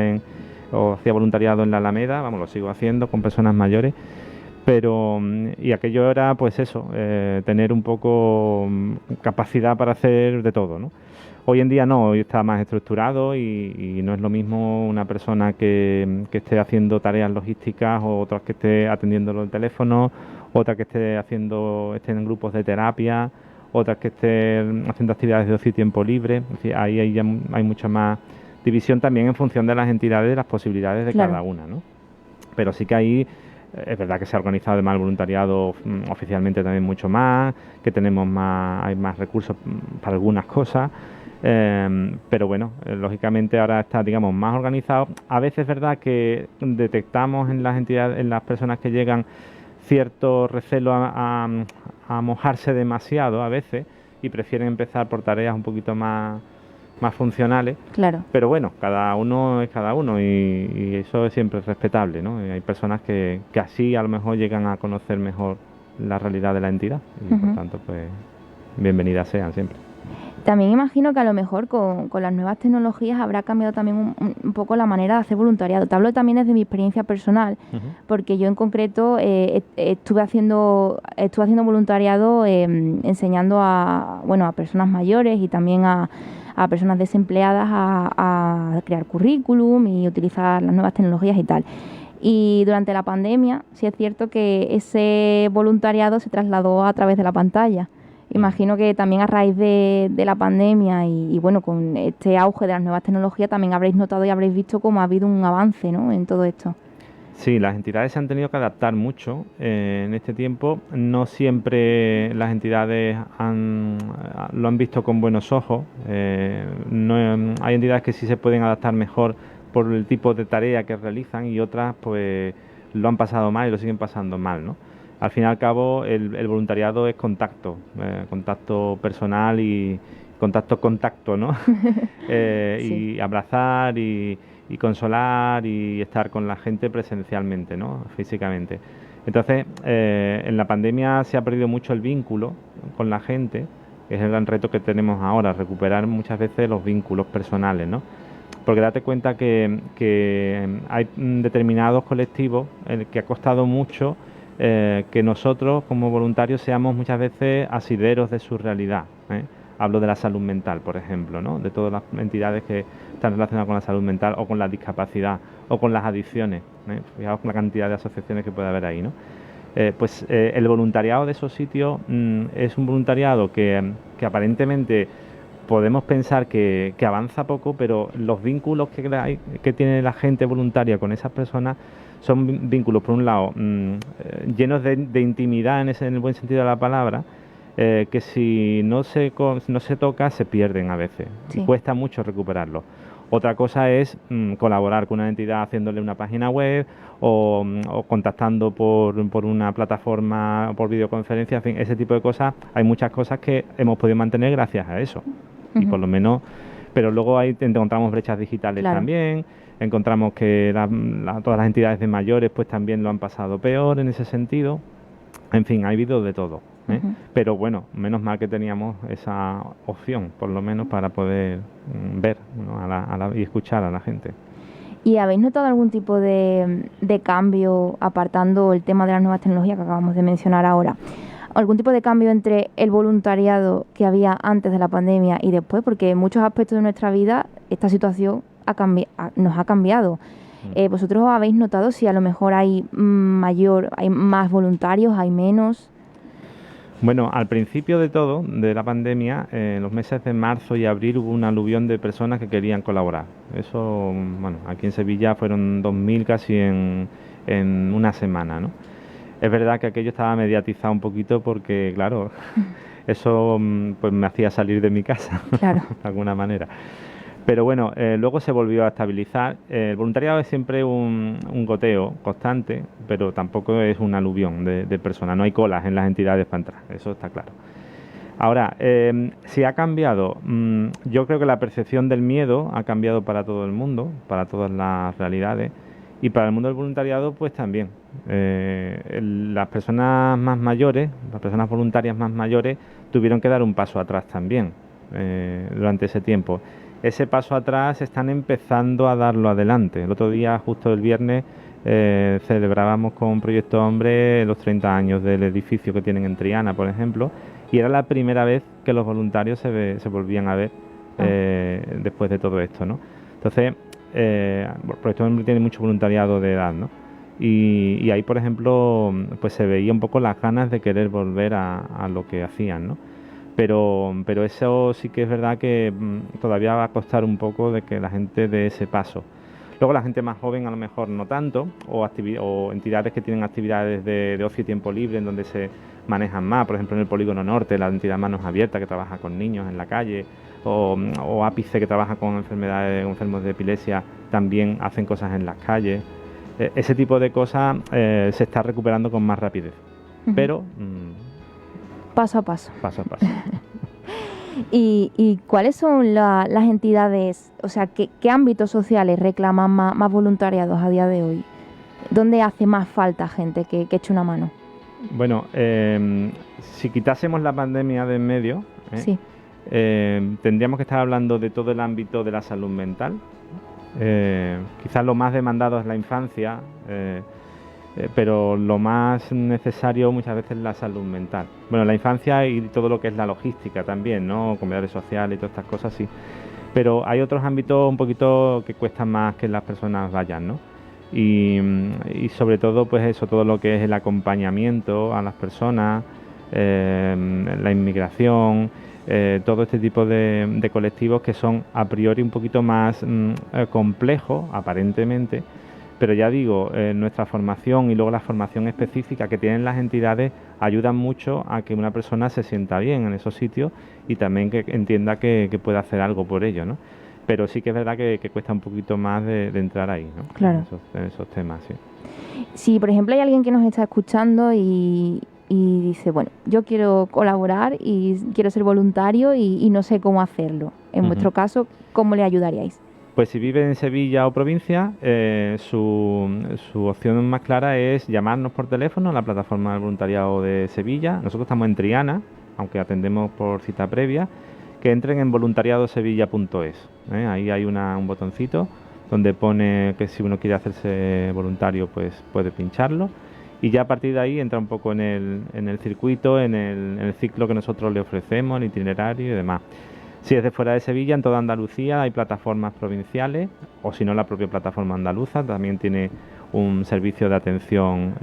o hacía voluntariado en la Alameda, lo sigo haciendo con personas mayores, y aquello era pues eso, tener un poco capacidad para hacer de todo, ¿no? Hoy en día no, hoy está más estructurado y no es lo mismo una persona que esté haciendo tareas logísticas o otra que esté atendiendo el teléfono, otra que esté en grupos de terapia, otra que esté haciendo actividades de ocio y tiempo libre. Es decir, ahí hay mucha más división también en función de las entidades y de las posibilidades de cada una, ¿no? Pero sí que ahí es verdad que se ha organizado además el voluntariado oficialmente también mucho más, que hay más recursos para algunas cosas, pero bueno, lógicamente ahora está, digamos, más organizado. A veces es verdad que detectamos en las entidades, en las personas que llegan, cierto recelo a mojarse demasiado a veces y prefieren empezar por tareas un poquito más funcionales.
Claro.
Pero bueno, cada uno es cada uno y eso es siempre respetable, ¿no? Y hay personas que así a lo mejor llegan a conocer mejor la realidad de la entidad y por tanto pues bienvenidas sean siempre.
También imagino que a lo mejor con las nuevas tecnologías habrá cambiado también un poco la manera de hacer voluntariado. Te hablo también desde mi experiencia personal, porque yo en concreto estuve haciendo voluntariado enseñando a personas mayores y también a personas desempleadas a crear currículum y utilizar las nuevas tecnologías y tal. Y durante la pandemia sí es cierto que ese voluntariado se trasladó a través de la pantalla. Imagino que también a raíz de la pandemia y bueno, con este auge de las nuevas tecnologías también habréis notado y habréis visto cómo ha habido un avance, ¿no?, en todo esto.
Sí, las entidades se han tenido que adaptar mucho en este tiempo. No siempre las entidades lo han visto con buenos ojos. Hay entidades que sí se pueden adaptar mejor por el tipo de tarea que realizan y otras pues lo han pasado mal y lo siguen pasando mal, ¿no? Al fin y al cabo, el voluntariado es contacto personal y contacto, ¿no? Sí. Y abrazar y consolar y estar con la gente presencialmente, ¿no?, físicamente. Entonces, en la pandemia se ha perdido mucho el vínculo con la gente, que es el gran reto que tenemos ahora, recuperar muchas veces los vínculos personales, ¿no? Porque date cuenta que hay determinados colectivos en el que ha costado mucho que nosotros como voluntarios seamos muchas veces asideros de su realidad. Hablo de la salud mental, por ejemplo, ¿no?, de todas las entidades que están relacionadas con la salud mental o con la discapacidad o con las adicciones. Fijaos la cantidad de asociaciones que puede haber ahí, ¿no? El voluntariado de esos sitios es un voluntariado que aparentemente podemos pensar que avanza poco, pero los vínculos que tiene la gente voluntaria con esas personas son vínculos, por un lado, llenos de intimidad en el buen sentido de la palabra, que si no se toca se pierden a veces, sí, y cuesta mucho recuperarlos. Otra cosa es colaborar con una entidad haciéndole una página web o contactando por una plataforma, por videoconferencia, en fin, ese tipo de cosas. Hay muchas cosas que hemos podido mantener gracias a eso. Y por lo menos, pero luego ahí encontramos brechas digitales, claro, también. Encontramos que todas las entidades de mayores pues también lo han pasado peor en ese sentido. En fin, ha habido de todo. Pero bueno, menos mal que teníamos esa opción, por lo menos, para poder ver, ¿no?, y escuchar a la gente.
¿Y habéis notado algún tipo de cambio, apartando el tema de las nuevas tecnologías que acabamos de mencionar ahora? ¿Algún tipo de cambio entre el voluntariado que había antes de la pandemia y después? Porque en muchos aspectos de nuestra vida esta situación nos ha cambiado. ¿Vosotros habéis notado si a lo mejor hay más voluntarios, hay menos?
Bueno, al principio de todo, de la pandemia, en los meses de marzo y abril hubo un aluvión de personas que querían colaborar. Eso, bueno, aquí en Sevilla fueron 2.000 casi en una semana, ¿no? Es verdad que aquello estaba mediatizado un poquito porque, claro, eso pues me hacía salir de mi casa, claro, de alguna manera. Pero bueno, luego se volvió a estabilizar. El voluntariado es siempre un goteo constante, pero tampoco es un aluvión de personas. No hay colas en las entidades para entrar, eso está claro. Ahora, si ha cambiado, yo creo que la percepción del miedo ha cambiado para todo el mundo, para todas las realidades, y para el mundo del voluntariado pues también. Las personas más mayores, las personas voluntarias más mayores, tuvieron que dar un paso atrás también durante ese tiempo. Ese paso atrás están empezando a darlo adelante. El otro día, justo el viernes, celebrábamos con Proyecto Hombre los 30 años del edificio que tienen en Triana, por ejemplo, y era la primera vez que los voluntarios se volvían a ver después de todo esto, ¿no? Entonces, Proyecto Hombre tiene mucho voluntariado de edad, ¿no? Y ahí, por ejemplo, pues se veía un poco las ganas de querer volver a lo que hacían, ¿no? Pero eso sí que es verdad que todavía va a costar un poco de que la gente dé ese paso. Luego la gente más joven a lo mejor no tanto, o entidades que tienen actividades de ocio y tiempo libre en donde se manejan más, por ejemplo en el Polígono Norte, la entidad Manos Abiertas que trabaja con niños en la calle, o Ápice que trabaja con enfermos de epilepsia, también hacen cosas en las calles. Ese tipo de cosas se está recuperando con más rapidez, pero
paso a paso.
Paso a paso.
¿Y cuáles son las entidades, o sea, qué ámbitos sociales reclaman más voluntariados a día de hoy? ¿Dónde hace más falta gente que eche una mano?
Bueno, si quitásemos la pandemia de en medio,
Sí.
tendríamos que estar hablando de todo el ámbito de la salud mental. Quizás lo más demandado es la infancia, pero lo más necesario muchas veces es la salud mental. Bueno, la infancia y todo lo que es la logística también, ¿no? Comedores sociales y todas estas cosas, sí. Pero hay otros ámbitos un poquito que cuestan más que las personas vayan, ¿no? Y sobre todo, pues eso, todo lo que es el acompañamiento a las personas, la inmigración, todo este tipo de colectivos que son a priori un poquito más complejos, aparentemente, pero ya digo, nuestra formación y luego la formación específica que tienen las entidades ayudan mucho a que una persona se sienta bien en esos sitios y también que entienda que puede hacer algo por ello, ¿no? Pero sí que es verdad que cuesta un poquito más de entrar ahí, ¿no?
Claro.
En esos temas, sí.
Si, por ejemplo, hay alguien que nos está escuchando y dice, bueno, yo quiero colaborar y quiero ser voluntario y no sé cómo hacerlo. En vuestro caso, ¿cómo le ayudaríais?
Pues si vive en Sevilla o provincia, su opción más clara es llamarnos por teléfono a la plataforma del voluntariado de Sevilla. Nosotros estamos en Triana, aunque atendemos por cita previa, que entren en voluntariadosevilla.es. Ahí hay un botoncito donde pone que si uno quiere hacerse voluntario, pues puede pincharlo. Y ya a partir de ahí entra un poco en el circuito, en el ciclo que nosotros le ofrecemos, el itinerario y demás. Si es de fuera de Sevilla, en toda Andalucía hay plataformas provinciales, o si no, la propia plataforma andaluza también tiene un servicio de atención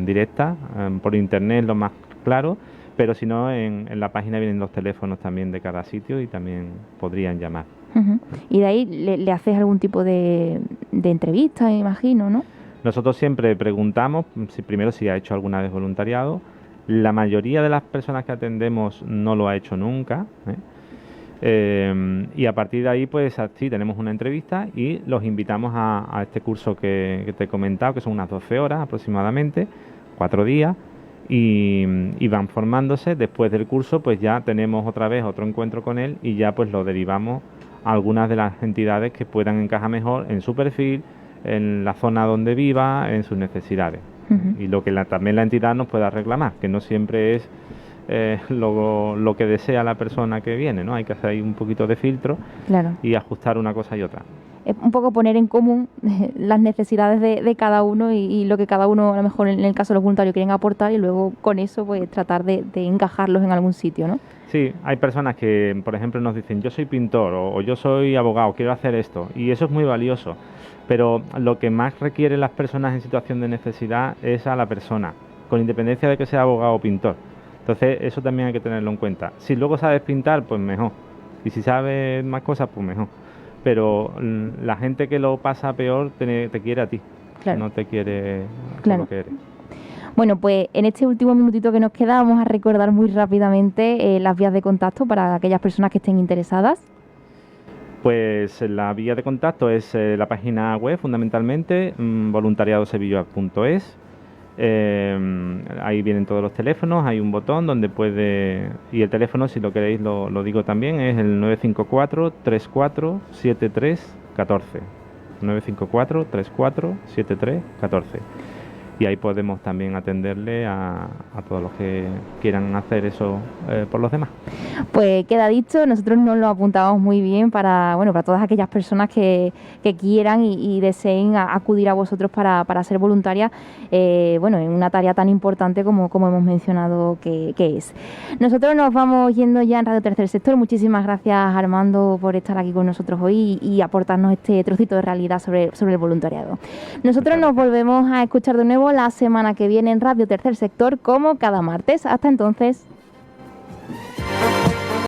directa, por internet lo más claro, pero si no, en la página vienen los teléfonos también de cada sitio y también podrían llamar.
Uh-huh. Y de ahí le haces algún tipo de entrevista, me imagino, ¿no?
Nosotros siempre preguntamos primero si ha hecho alguna vez voluntariado. La mayoría de las personas que atendemos no lo ha hecho nunca, y a partir de ahí, pues sí, tenemos una entrevista y los invitamos a este curso que te he comentado, que son unas 12 horas aproximadamente, 4 días, y van formándose. Después del curso, pues ya tenemos otra vez otro encuentro con él y ya pues lo derivamos a algunas de las entidades que puedan encajar mejor en su perfil, en la zona donde viva, en sus necesidades. Y lo que también la entidad nos pueda reclamar, que no siempre es lo que desea la persona que viene, ¿no? Hay que hacer ahí un poquito de filtro, claro, y ajustar una cosa y otra.
Es un poco poner en común las necesidades de cada uno y lo que cada uno, a lo mejor en el caso de los voluntarios, quieren aportar, y luego con eso pues tratar de encajarlos en algún sitio, ¿no?
Sí, hay personas que, por ejemplo, nos dicen yo soy pintor o yo soy abogado, quiero hacer esto, y eso es muy valioso, pero lo que más requieren las personas en situación de necesidad es a la persona, con independencia de que sea abogado o pintor. Entonces eso también hay que tenerlo en cuenta. Si luego sabes pintar, pues mejor, y si sabes más cosas, pues mejor. Pero la gente que lo pasa peor te quiere a ti, claro, no te quiere por lo que eres.
Bueno, pues en este último minutito que nos queda vamos a recordar muy rápidamente las vías de contacto para aquellas personas que estén interesadas.
Pues la vía de contacto es la página web, fundamentalmente, voluntariadosevilla.es. Ahí vienen todos los teléfonos, hay un botón donde puede, y el teléfono, si lo queréis lo digo también, es el 954 34 73 14, 954 34 73 14, y ahí podemos también atenderle a todos los que quieran hacer eso por los demás.
Pues queda dicho, nosotros nos lo apuntamos muy bien para todas aquellas personas que quieran y deseen acudir a vosotros para ser voluntarias, en una tarea tan importante como hemos mencionado que es. Nosotros nos vamos yendo ya en Radio Tercer Sector. Muchísimas gracias, Armando, por estar aquí con nosotros hoy y aportarnos este trocito de realidad sobre el voluntariado. Nosotros nos volvemos a escuchar de nuevo la semana que viene en Radio Tercer Sector, como cada martes. Hasta entonces.